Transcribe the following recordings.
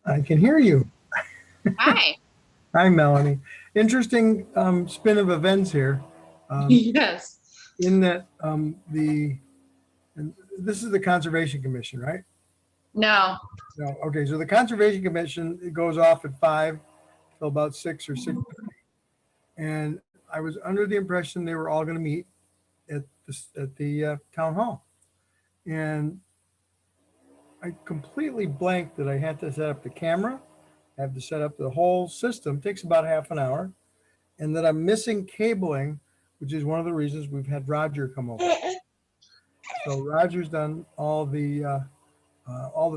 I can hear you. Hi. Hi, Melanie. Interesting spin of events here. Yes. In that and this is the Conservation Commission, right? No. No. Okay. So the Conservation Commission, it goes off at 5 till about 6 or 6:30. And I was under the impression they were all going to meet at the town hall. And I completely blanked that I had to set up the camera, have to set up the whole system. It takes about half an hour. And that I'm missing cabling, which is one of the reasons we've had Roger come over. So Roger's done all the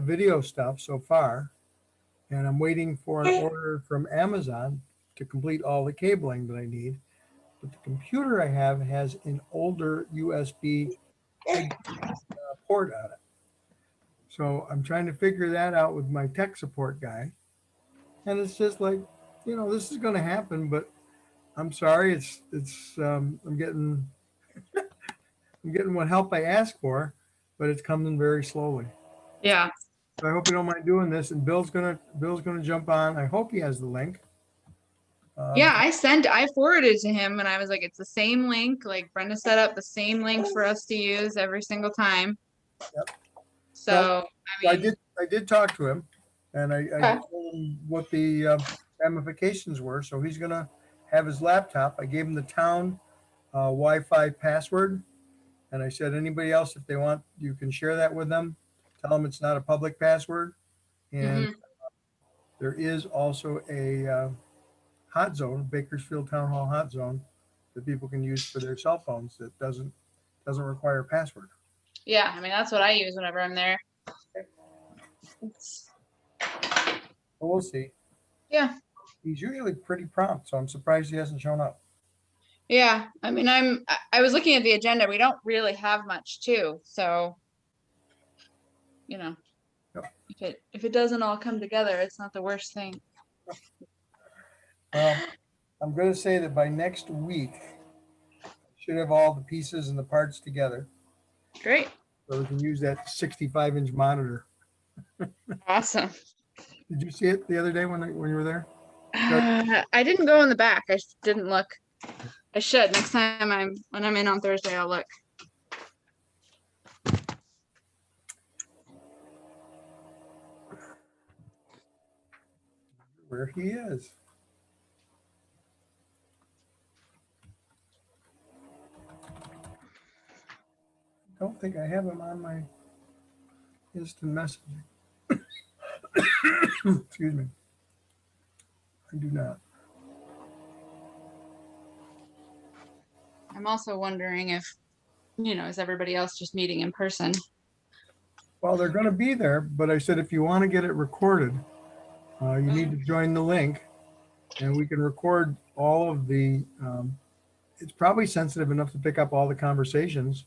video stuff so far, and I'm waiting for an order from Amazon to complete all the cabling that I need. But the computer I have has an older USB port on it. So I'm trying to figure that out with my tech support guy. And it's just like, this is going to happen, but I'm sorry. I'm getting what help I ask for, but it's coming very slowly. Yeah. So I hope you don't mind doing this. And Bill's gonna jump on. I hope he has the link. Yeah, I forwarded to him and I was like, it's the same link. Like Brenda set up the same link for us to use every single time. Yep. So, I I mean, did talk to him, and I okay. told him what the ramifications were. So he's gonna have his laptop. I gave him the town Wi-Fi password, and I said anybody else, if they want, you can share that with them. Tell them it's not a public password, and Hmm. there is also a hot zone, Bakersfield Town Hall hot zone, that people can use for their cell phones that doesn't require a password. Yeah, I mean, that's what I use whenever I'm there. But we'll see. Yeah. He's usually pretty prompt, so I'm surprised he hasn't shown up. Yeah. I mean, I was looking at the agenda. We don't really have much too. So, you know, Yep. if it doesn't all come together, it's not the worst thing. Well, I'm going to say that by next week, I should have all the pieces and the parts together, Great. so we can use that 65-inch monitor. Awesome. Did you see it the other day when you were there? I didn't go in the back. I didn't look. I should. Next time when I'm in on Thursday, I'll look. Where he is. Don't think I have him on my instant messaging. Excuse me. I do not. I'm also wondering if, is everybody else just meeting in person? Well, they're going to be there, but I said if you want to get it recorded, you need to join the link, and we can record all of the. It's probably sensitive enough to pick up all the conversations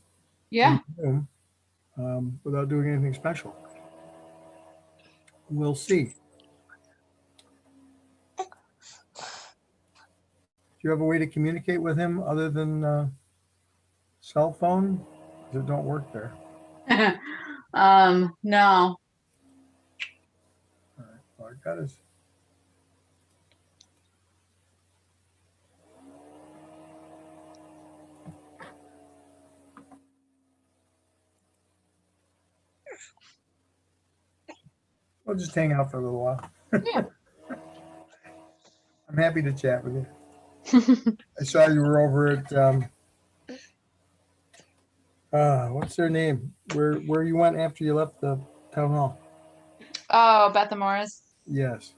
in Yeah. the room without doing anything special. We'll see. Do you have a way to communicate with him other than cell phone? Because it don't work there. No. All right. Well, I got his. We'll just hang out for a little while. Yeah. I'm happy to chat with you. I saw you were over at what's their name? Where you went after you left the town hall? Oh, Beth and Morris. Yes.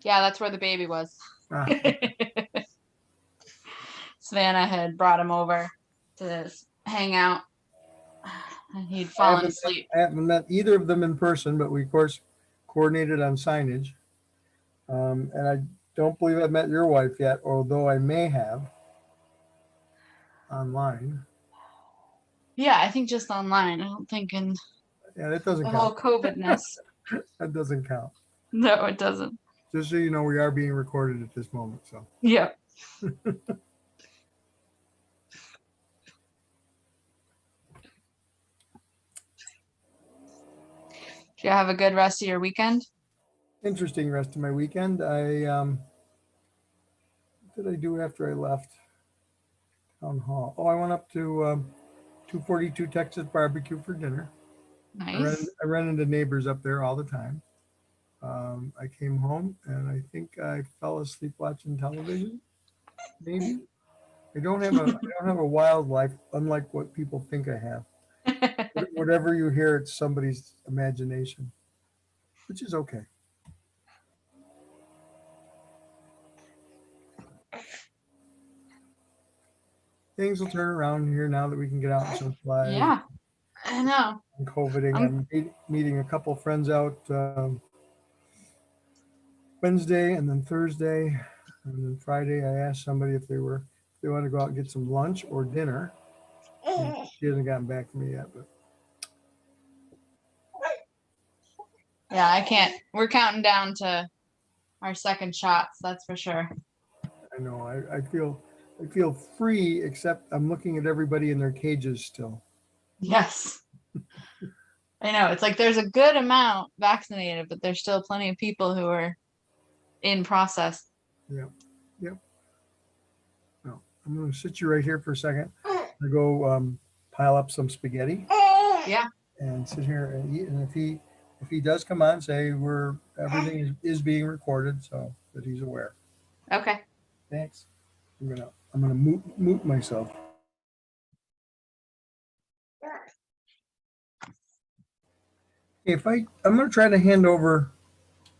Yeah, that's where the baby was. Ah, Savannah had brought him over to hang out. And he'd I fallen haven't asleep. I haven't met either of them in person, but we of course coordinated on signage. And I don't believe I've met your wife yet, although I may have online. Yeah, I think just online. I don't think in Yeah, that doesn't the count. whole COVID-ness. That doesn't count. No, it doesn't. Just so you know, we are being recorded at this moment. So Yeah. you have a good rest of your weekend? Interesting rest of my weekend. What did I do after I left town hall? Oh, I went up to 242 Texas Barbecue for dinner. Nice. I run into neighbors up there all the time. I came home and I think I fell asleep watching television. Maybe I don't have a wild life, unlike what people think I have. Whatever you hear, it's somebody's imagination, which is okay. Things will turn around here now that we can get out and socialize. Yeah, I know. And COVIDing. I'm meeting a couple of friends out Wednesday and then Thursday, and then Friday. I asked somebody if they want to go out and get some lunch or dinner. And she hasn't gotten back to me yet, but Yeah, I can't. We're counting down to our second shots, that's for sure. I know I feel free, except I'm looking at everybody in their cages still. Yes. I know. It's like there's a good amount vaccinated, but there's still plenty of people who are in process. Yep. No, I'm going to sit you right here for a second. I go pile up some spaghetti. Yeah. And sit here and eat. And if he does come on, say everything is being recorded, so that he's aware. Okay. Thanks. I'm gonna mute myself. I'm gonna try to hand over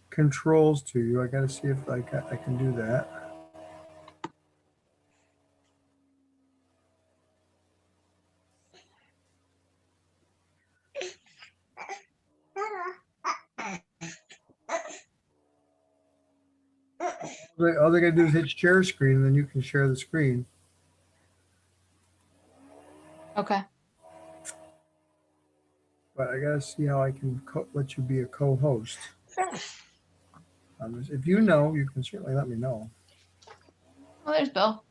controls to you. I gotta see if I can do that. All they gotta do is hit share screen, and then you can share the screen. Okay. But I gotta see how I can let you be a co-host. If you know, you can certainly let me know. Well, there's Bill.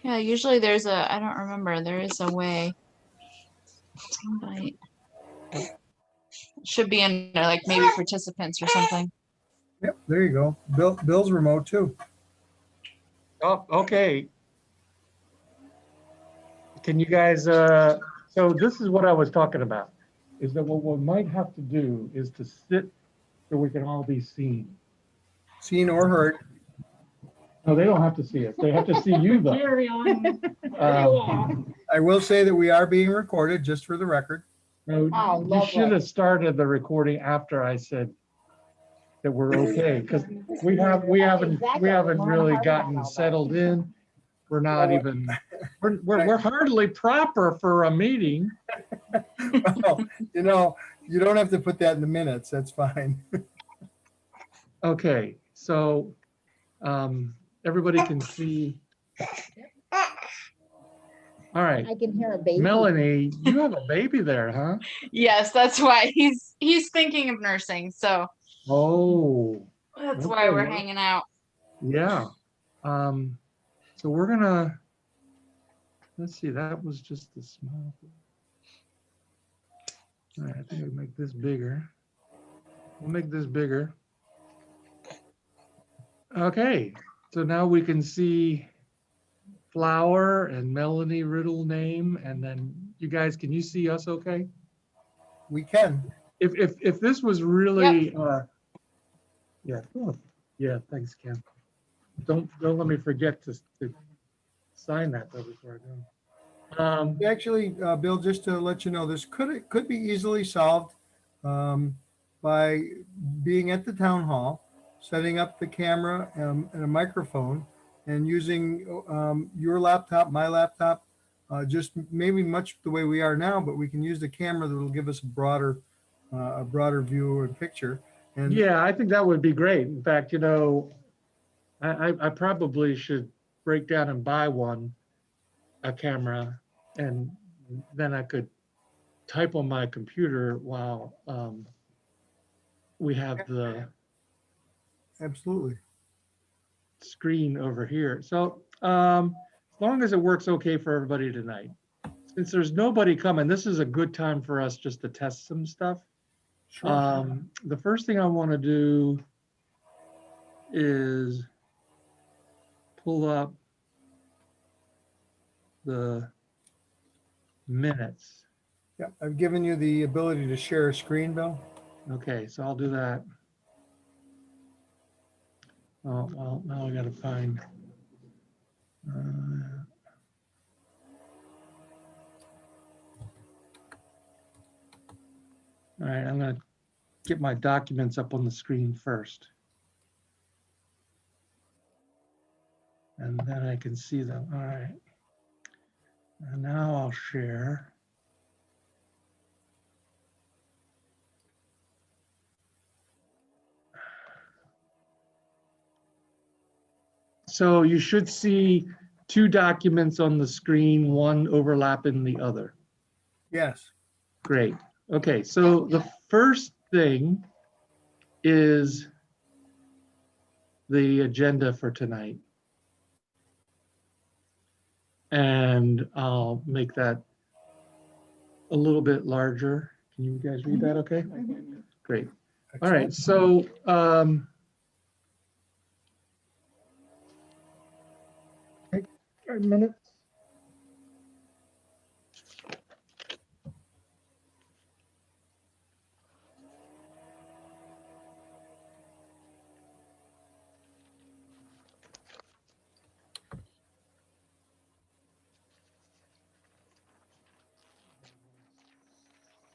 Yeah, usually there's I don't remember, there is a way. Invite. Should be in there, like maybe participants or something. Yep, there you go. Bill's remote too. Oh, okay. Can you guys, so this is what I was talking about, is that what we might have to do is to sit so we can all be seen. Seen or heard. No, they don't have to see us. They have to see you though. Carry on. I will say that we are being recorded, just for the record. No, Oh, you lovely. should have started the recording after I said that we're okay, because we haven't really gotten settled in. We're not even, we're hardly proper for a meeting. Well, you don't have to put that in the minutes. That's fine. Okay, so everybody can see. All right, I can hear a baby. Melanie, you have a baby there, huh? Yes, that's why he's thinking of nursing, so Oh, that's why we're Okay. hanging out. yeah. So we're gonna, let's see, that was just the small. All right, I think I'll make this bigger. We'll make this bigger. Okay, so now we can see Flower and Melanie Riddle name, and then you guys, can you see us okay? We can. If this was really, yeah, oh, yeah, thanks, Ken. Don't let me forget to sign that though before I go. Actually, Bill, just to let you know, this could be easily solved by being at the town hall, setting up the camera and a microphone, and using your laptop, my laptop, just maybe much the way we are now, but we can use the camera that will give us a broader view and picture. And Yeah, I think that would be great. In fact, I probably should break down and buy a camera, and then I could type on my computer while we have the absolutely. screen over here. So as long as it works okay for everybody tonight. since there's nobody coming, this is a good time for us just to test some stuff. Sure. The first thing I want to do is pull up the minutes. Yeah, I've given you the ability to share a screen, Bill. Okay, so I'll do that. Oh, well, now I gotta find. All right, I'm gonna get my documents up on the screen first. And then I can see them. All right. And now I'll share. So you should see two documents on the screen, one overlapping the other. Yes. Great. Okay, so the first thing is the agenda for tonight. And I'll make that a little bit larger. Can you guys read that okay? Great. All right, Excellent. so 5 minutes.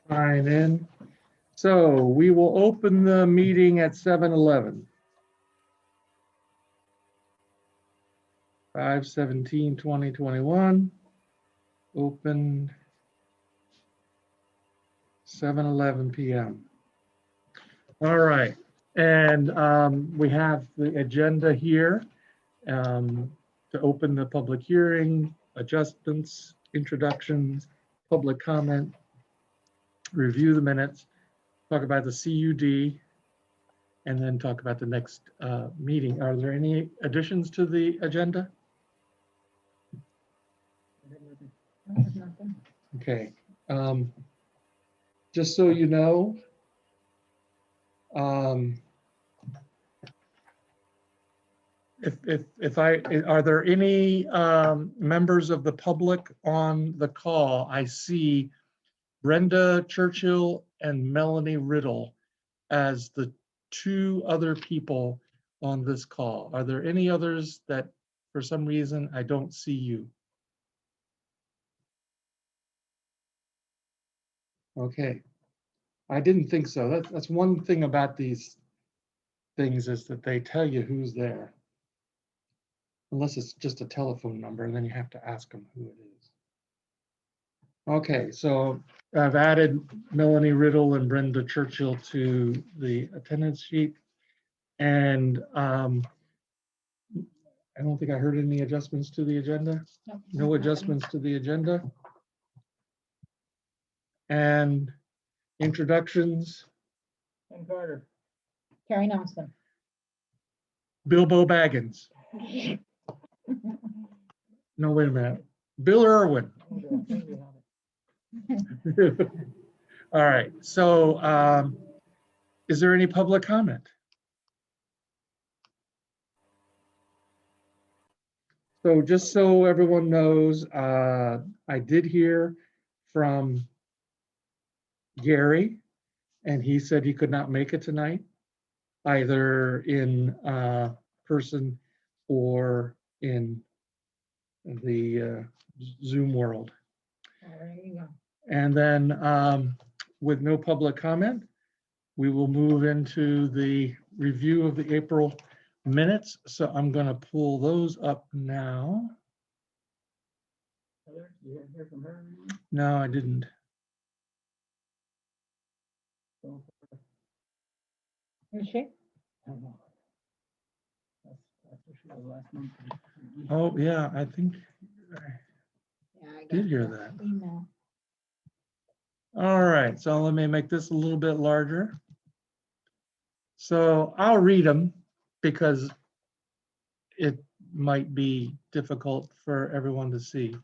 Sign in. So we will open the meeting at 7:11. 5/17/2021. Opened 7:11 p.m. All right, and we have the agenda here to open the public hearing, adjustments, introductions, public comment, review the minutes, talk about the CUD, and then talk about the next meeting. Are there any additions to the agenda? Okay. Just so you know, are there any members of the public on the call? I see Brenda Churchill and Melanie Riddle as the two other people on this call. Are there any others that for some reason I don't see you? Okay, I didn't think so. That's one thing about these things is that they tell you who's there. Unless it's just a telephone number and then you have to ask them who it is. Okay, so I've added Melanie Riddle and Brenda Churchill to the attendance sheet. And I don't think I heard any adjustments to the agenda. No adjustments to the agenda. And introductions. And Carter. Carrie Nelson. Bilbo Baggins. No, wait a minute. Bill Irwin. All right, so is there any public comment? So just so everyone knows, I did hear from Gary, and he said he could not make it tonight, either in person or in the Zoom world. There you go. And then with no public comment, we will move into the review of the April minutes. So I'm going to pull those up now. Heather, you hear from her? No, I didn't. Is she? I don't know. That's what she was last month. Oh, yeah, I think I Yeah, I did got hear the that. email. All right, so let me make this a little bit larger. So I'll read them because it might be difficult for everyone to see.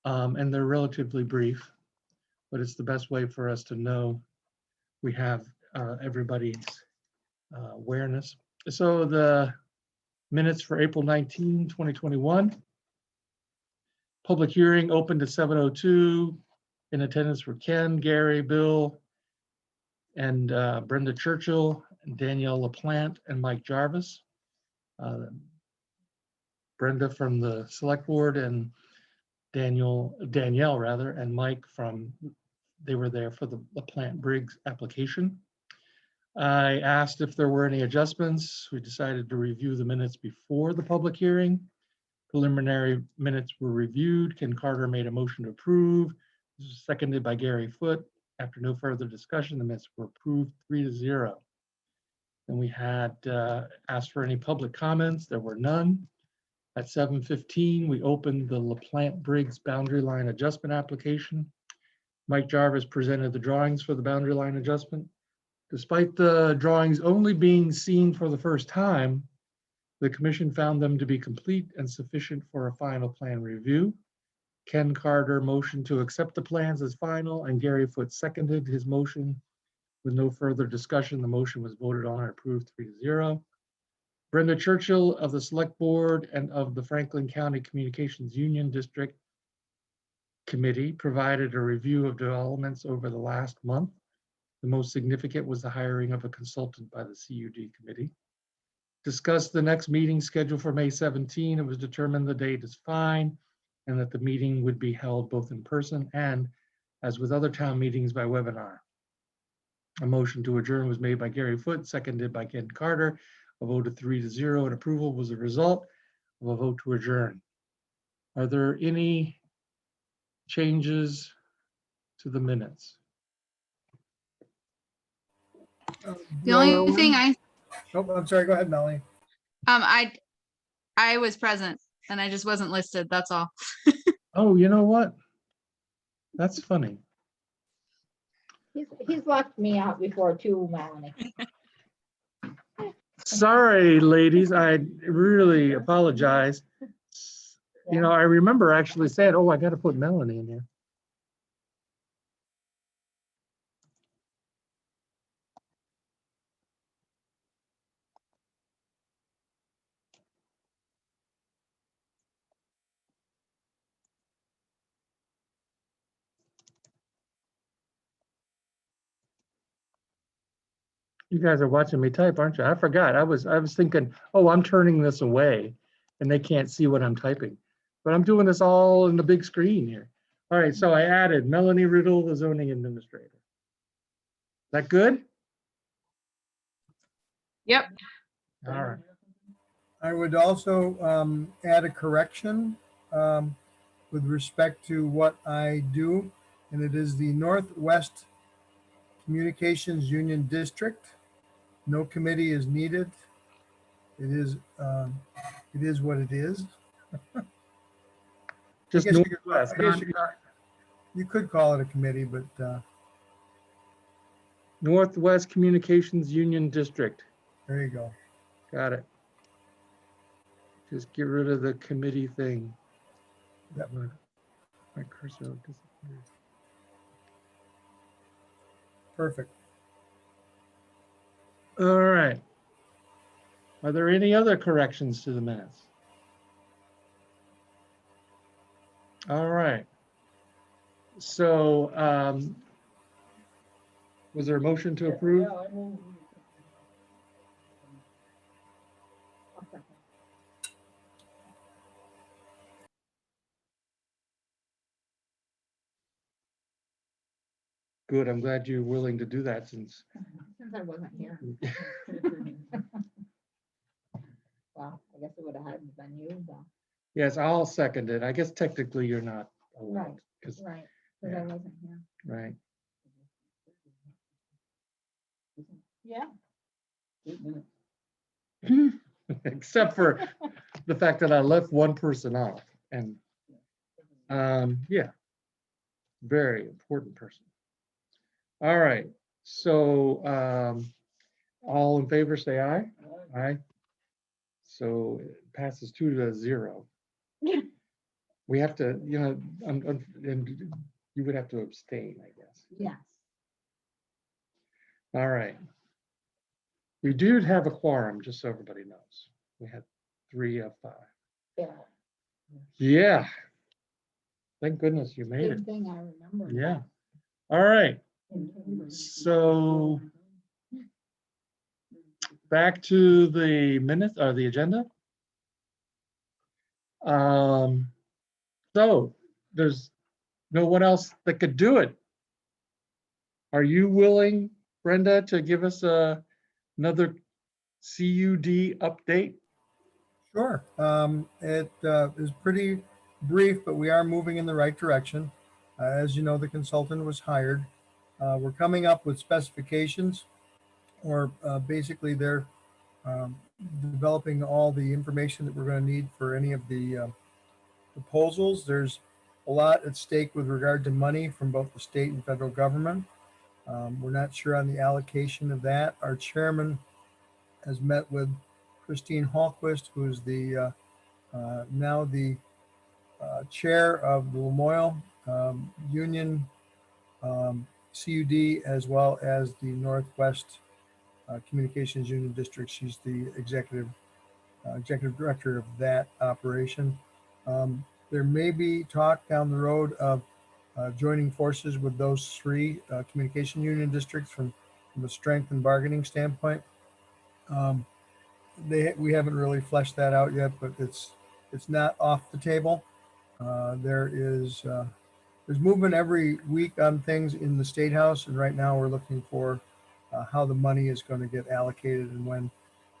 And they're relatively brief, but it's the best way for us to know we have everybody's awareness. So the minutes for April 19, 2021. Public hearing opened at 7:02. In attendance were Ken, Gary, Bill, and Brenda Churchill, and Danielle LaPlante, and Mike Jarvis. Brenda from the select board and Danielle rather, and Mike they were there for the LaPlante Briggs application. I asked if there were any adjustments. We decided to review the minutes before the public hearing. Preliminary minutes were reviewed. Ken Carter made a motion to approve. This was seconded by Gary Foote. After no further discussion, the minutes were approved 3-0. Then we had asked for any public comments. There were none. At 7:15, we opened the LaPlante Briggs boundary line adjustment application. Mike Jarvis presented the drawings for the boundary line adjustment. Despite the drawings only being seen for the first time, the commission found them to be complete and sufficient for a final plan review. Ken Carter motioned to accept the plans as final, and Gary Foote seconded his motion. With no further discussion, the motion was voted on and approved 3-0. Brenda Churchill of the Select Board and of the Franklin County Communications Union District Committee provided a review of developments over the last month. The most significant was the hiring of a consultant by the CUD committee. Discussed the next meeting scheduled for May 17. It was determined the date is fine and that the meeting would be held both in person and, as with other town meetings, by webinar. A motion to adjourn was made by Gary Foote, seconded by Ken Carter. A vote of 3-0 and approval was the result of a vote to adjourn. Are there any changes to the minutes? The only thing Oh, I'm sorry, go ahead, Melanie. I was present and I just wasn't listed. That's all. Oh, you know what? That's funny. He's locked me out before too, Melanie. Sorry, ladies, I really apologize. You know, I remember actually saying, oh, I got to put Melanie in here. You guys are watching me type, aren't you? I forgot. I was thinking, oh, I'm turning this away and they can't see what I'm typing. But I'm doing this all in the big screen here. All right, so I added Melanie Riddle, the zoning administrator. Is that good? Yep. All right. I would also add a correction with respect to what I do, and it is the Northwest Communications Union District. No committee is needed. It is what it is. Just I guess you could- Northwest. I guess you could call it a committee, but Northwest Communications Union District. there you go. Got it. Just get rid of the committee thing. Yep. My cursor disappeared. Perfect. All right. Are there any other corrections to the minutes? All right. So, was there a motion to approve? Yeah, I move. Okay. Good, I'm glad you're willing to do that since, Since I wasn't here. Well, I guess it would have had to been you, though. yes, I'll second it. I guess technically you're not allowed, Right. because, Right, because I wasn't here. right. Yeah. 8 minutes. Except for the fact that I left one person off and, yeah, very important person. All right, so, all in favor, say aye. Aye. So it passes 2-0. We have to, and you would have to abstain, I guess. Yes. All right. We do have a quorum, just so everybody knows. We had 3 of 5. Yeah. Yeah. Thank goodness you made it. Same thing, I remember. Yeah. All right. that. So back to the minutes or the agenda. So there's no one else that could do it. Are you willing, Brenda, to give us another CUD update? Sure. It is pretty brief, but we are moving in the right direction. As you know, the consultant was hired. We're coming up with specifications, or basically they're um, developing all the information that we're going to need for any of the proposals. There's a lot at stake with regard to money from both the state and federal government. We're not sure on the allocation of that. Our chairman has met with Christine Hallquist, who is now the chair of the Lamoille Union CUD, as well as the Northwest Communications Union District. She's the executive director of that operation. There may be talk down the road of joining forces with those 3 communication union districts from a strength and bargaining standpoint. We haven't really fleshed that out yet, but it's not off the table. There's movement every week on things in the State House, and right now we're looking for how the money is going to get allocated and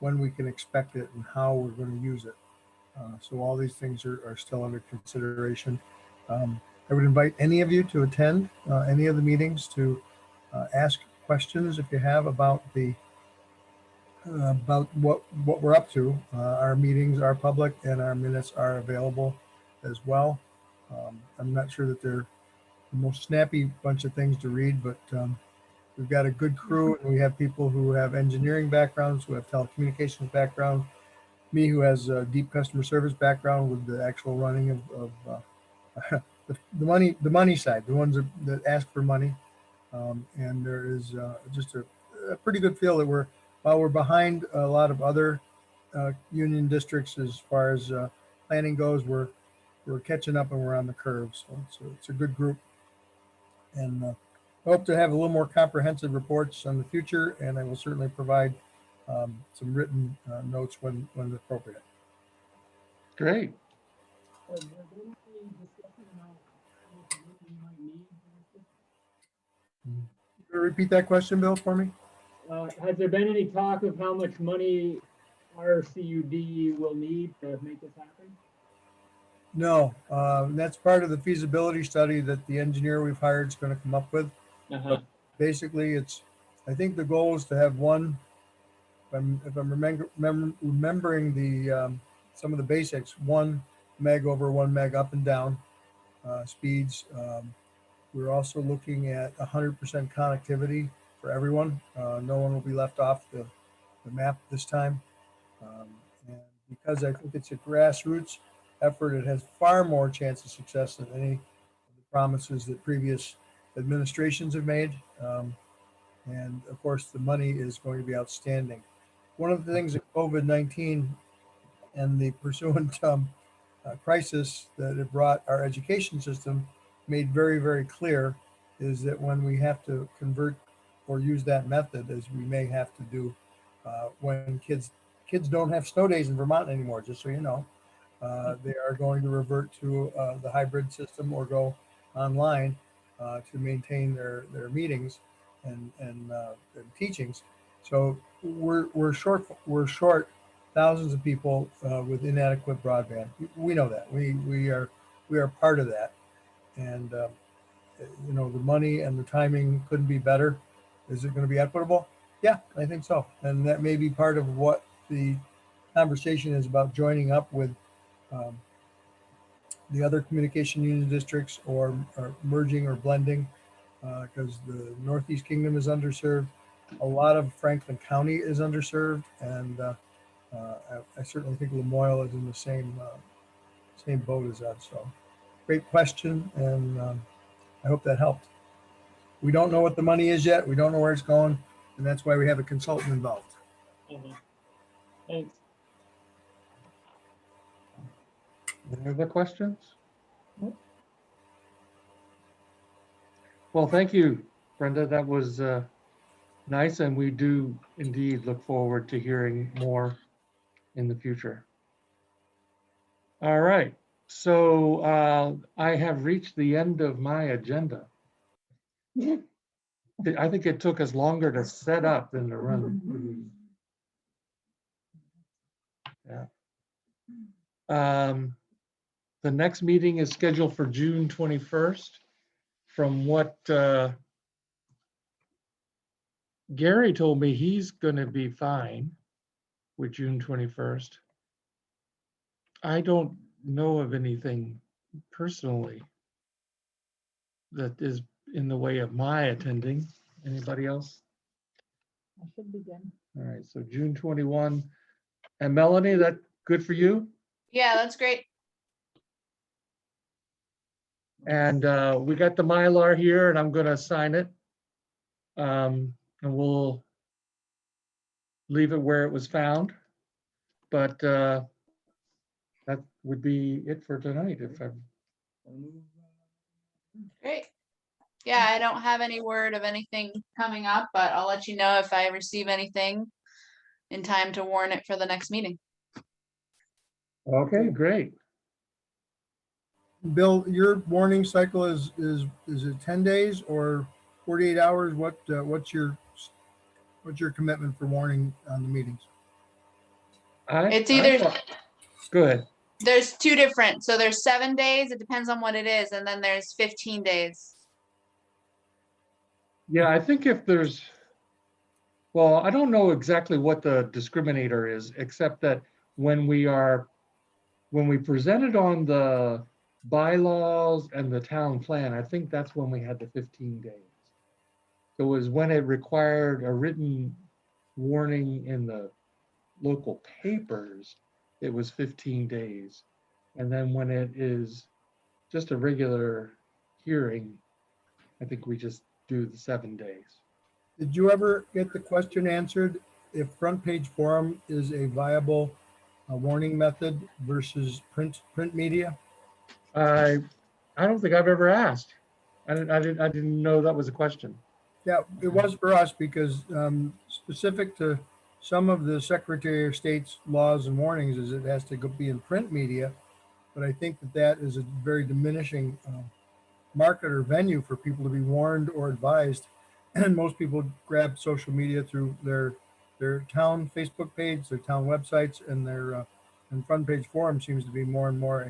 when we can expect it and how we're going to use it. So all these things are still under consideration. I would invite any of you to attend any of the meetings to ask questions if you have about what we're up to. Our meetings are public and our minutes are available as well. I'm not sure that they're the most snappy bunch of things to read, but we've got a good crew, and we have people who have engineering backgrounds, who have telecommunications background, me who has a deep customer service background with the actual running of the money side, the ones that ask for money. And there is just a pretty good feel that while we're behind a lot of other union districts as far as planning goes, we're catching up and we're on the curve. So it's a good group. And I hope to have a little more comprehensive reports on the future, and I will certainly provide some written notes when appropriate. Great. Has there been any discussion about how much money we might need? Can you repeat that question, Bill, for me? Has there been any talk of how much money our CUD will need to make this happen? No, that's part of the feasibility study that the engineer we've hired is going to come up with. Uh-huh. Basically, I think the goal is to have one, if I'm remembering some of the basics, 1 meg over 1 meg up and down speeds. We're also looking at 100% connectivity for everyone. No one will be left off the map this time. And because I think it's a grassroots effort, it has far more chance of success than any of the promises that previous administrations have made. And of course, the money is going to be outstanding. One of the things that COVID-19 and the pursuant crisis that it brought our education system made very, very clear is that when we have to convert or use that method, as we may have to do when kids don't have snow days in Vermont anymore, just so you know, they are going to revert to the hybrid system or go online to maintain their meetings and teachings. So we're short thousands of people with inadequate broadband. We know that. We are part of that, and the money and the timing couldn't be better. Is it going to be equitable? Yeah, I think so, and that may be part of what the conversation is about, joining up with the other communication union districts or merging or blending, because the Northeast Kingdom is underserved. A lot of Franklin County is underserved, and I certainly think Lamoille is in the same boat as that. So great question, and I hope that helped. We don't know what the money is yet. We don't know where it's going, and that's why we have a consultant involved. Thanks. Any other questions? Well, thank you, Brenda. That was nice, and we do indeed look forward to hearing more in the future. All right, so I have reached the end of my agenda. I think it took us longer to set up than to run. Yeah. The next meeting is scheduled for June 21st. From what Gary told me, he's going to be fine with June 21st. I don't know of anything personally that is in the way of my attending. Anybody else? I should be good. All right, so June 21. And Melanie, that good for you? Yeah, that's great. And we got the Mylar here, and I'm going to sign it. And we'll leave it where it was found. But that would be it for tonight. If I'm Great. Yeah, I don't have any word of anything coming up, but I'll let you know if I receive anything in time to warn it for the next meeting. okay, great. Bill, your warning cycle is it 10 days or 48 hours? What's your commitment for warning on the meetings? It's either- Go ahead. There's two different. So there's 7 days. It depends on what it is. And then there's 15 days. Yeah, I think if there's, well, I don't know exactly what the discriminator is, except that when we presented on the bylaws and the town plan, I think that's when we had the 15 days. So it was when it required a written warning in the local papers, it was 15 days. And then when it is just a regular hearing, I think we just do the 7 days. Did you ever get the question answered if front page forum is a viable warning method versus print media? I don't think I've ever asked. I didn't know that was a question. Yeah, it was for us because specific to some of the Secretary of State's laws and warnings is it has to be in print media. But I think that is a very diminishing market or venue for people to be warned or advised. And most people grab social media through their town Facebook page, their town websites, and their and front page forum seems to be more and more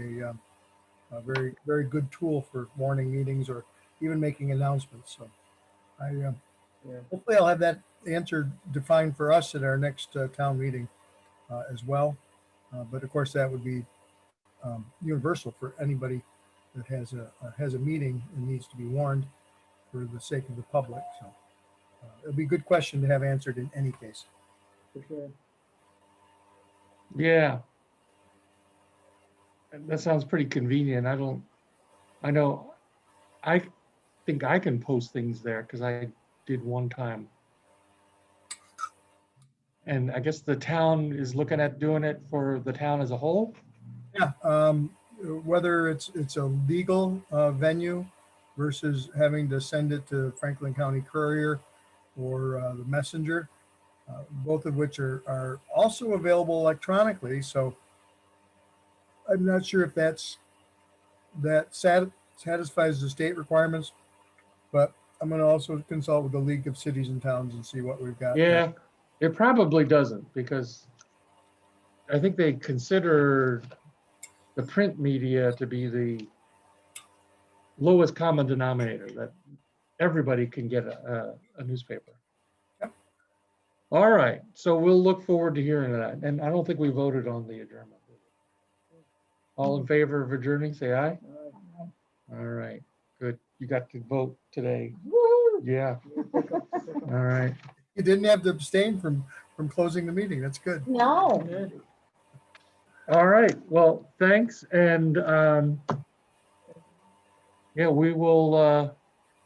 a very, very good tool for warning meetings or even making announcements. So hopefully I'll have that answer defined for us at our next town meeting as well. But of course, that would be universal for anybody that has a meeting and needs to be warned for the sake of the public. So it'll be a good question to have answered in any case. For sure. Yeah. That sounds pretty convenient. I know, I think I can post things there because I did one time. And I guess the town is looking at doing it for the town as a whole? Yeah, whether it's a legal venue versus having to send it to Franklin County Courier or the Messenger, both of which are also available electronically. So I'm not sure if that satisfies the state requirements, but I'm going to also consult with the League of Cities and Towns and see what we've got. Yeah, it probably doesn't because I think they consider the print media to be the lowest common denominator, that everybody can get a newspaper. Yep. All right, so we'll look forward to hearing that. And I don't think we voted on the adjournment. All in favor of adjourning, say aye. All right, good. You got to vote today. Woo! Yeah. All right. You didn't have to abstain from closing the meeting. That's good. No. All right. Well, thanks. And Yeah, we will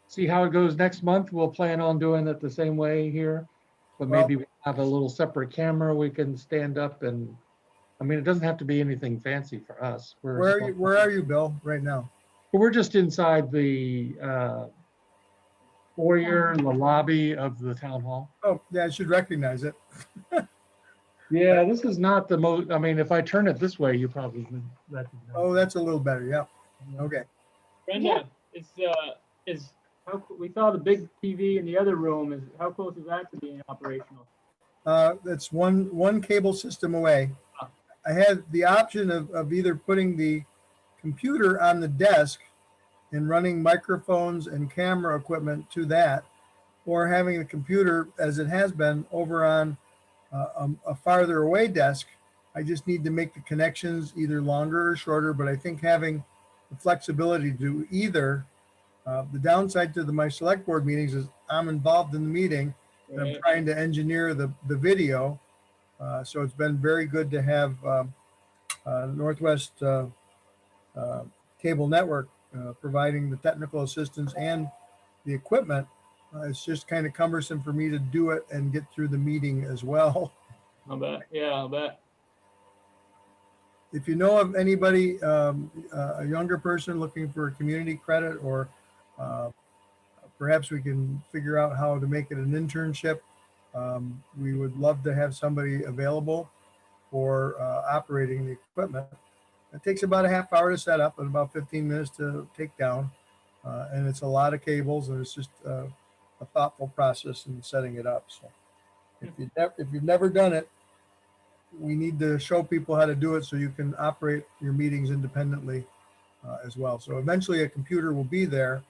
see how it goes next month. We'll plan on doing it the same way here. But Well- maybe we have a little separate camera we can stand up and, I mean, it doesn't have to be anything fancy for us. Where are you, Bill, right now? We're just inside the foyer, the lobby of the town hall. Oh, yeah, I should recognize it. Yeah, this is not the most, I mean, if I turn it this way, you probably would recognize. Oh, that's a little better, yeah. Okay. Brenda, we saw the big TV in the other room. How close is that to being operational? That's one cable system away. I had the option of either putting the computer on the desk and running microphones and camera equipment to that, or having the computer, as it has been, over on a farther away desk. I just need to make the connections either longer or shorter, but I think having the flexibility to do either. The downside to my select board meetings is I'm involved in the meeting and I'm trying to engineer the video. So it's been very good to have Northwest Cable Network providing the technical assistance and the equipment. It's just kind of cumbersome for me to do it and get through the meeting as well. I'll bet. Yeah, I'll bet. If you know of anybody, a younger person looking for a community credit, or perhaps we can figure out how to make it an internship. We would love to have somebody available for operating the equipment. It takes about a half hour to set up and about 15 minutes to take down. And it's a lot of cables, and it's just a thoughtful process in setting it up. So if you've never done it, we need to show people how to do it so you can operate your meetings independently as well. So eventually a computer will be there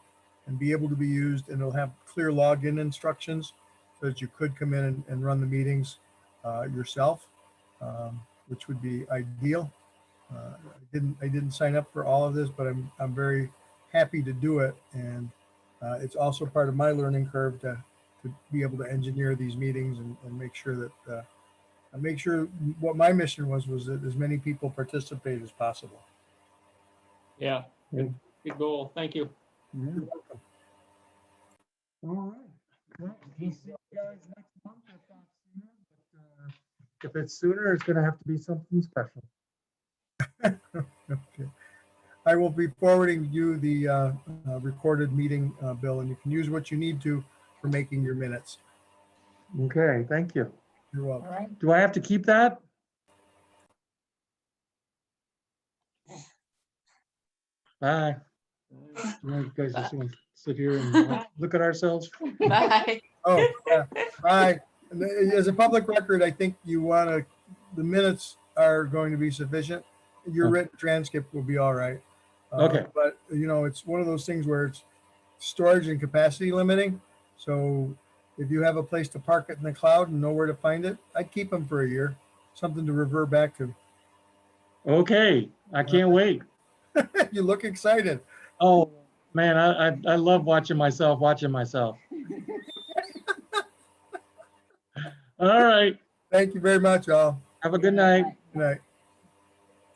and be able to be used, and it'll have clear login instructions so that you could come in and run the meetings yourself, which would be ideal. I didn't sign up for all of this, but I'm very happy to do it, and it's also part of my learning curve to be able to engineer these meetings and make sure that what my mission was that as many people participate as possible. Yeah, good goal. Thank you. Yeah. All right. Well, we'll see you guys next month, if not sooner, but if it's sooner, it's gonna have to be something special. Okay. I will be forwarding you the recorded meeting, Bill, and you can use what you need to for making your minutes. Okay, thank you. You're All welcome. right. Do I have to keep that? Bye. You guys just gonna sit here and look at ourselves? Bye. Oh, yeah. Bye. And as a public record, I think the minutes are going to be sufficient. Your Okay. written transcript will be all right. Okay. But, it's one of those things where it's storage and capacity limiting. So if you have a place to park it in the cloud and know where to find it, I'd keep them for a year, something to revert back to. Okay, I can't wait. You look excited. Oh, man, I love watching myself. All right, Thank you very much, all. have a good night. Good night.